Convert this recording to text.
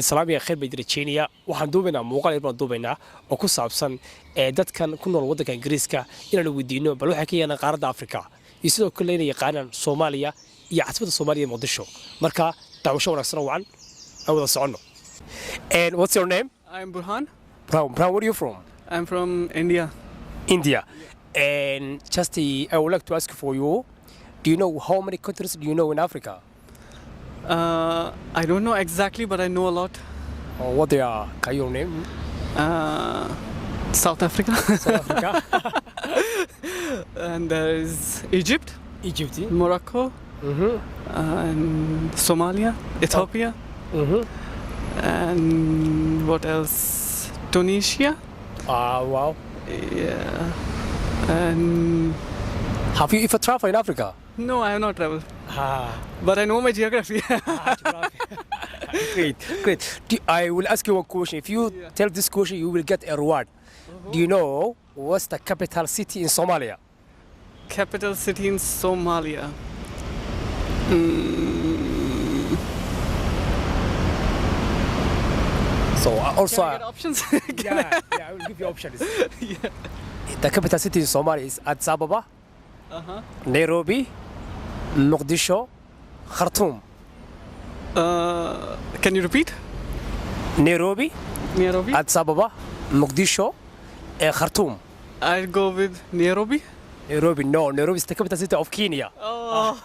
salaamiya khayr bay dirajeenaya waxaan duubaynaa muuqaal baan duubaynaa oo ku saabsan dadkan ku nool wadanka Ingiriiska inaan weydiino bal waxa ka yeelan qaaradda Afrika iyo sidoo kale inay yaqaanaan Soomaaliya iyo Caasimada Somaliya Muqdisho marka daawasho wanaagsan oo wacan awada socono. And what's your name? I'm Burhan. Burhan, where are you from? I'm from India. India. And just I would like to ask for you, do you know how many countries do you know in Africa? I don't know exactly, but I know a lot. What they are? Can you name? South Africa. South Africa. And there is Egypt, Egypt. Morocco, and Somalia, Ethiopia, and what else? Tunisia. Wow. Yeah. And Have you ever traveled in Africa? no, I have not traveled. But I know my geography. Great. I will ask you one question. If you tell this question, you will get a reward. Do you know what's the capital city in Somalia? Capital city in Somalia. So also, Can I get options? yeah, I will give you options. Yeah. The capital city in Somalia is Addis Ababa, Nairobi, Mogadishu, Khartoum. Can you repeat? Nairobi, Nairobi? Addis Ababa, Mogadishu, Khartoum. I'll go with Nairobi. Nairobi, no, Nairobi is the capital city of Kenya. Oh.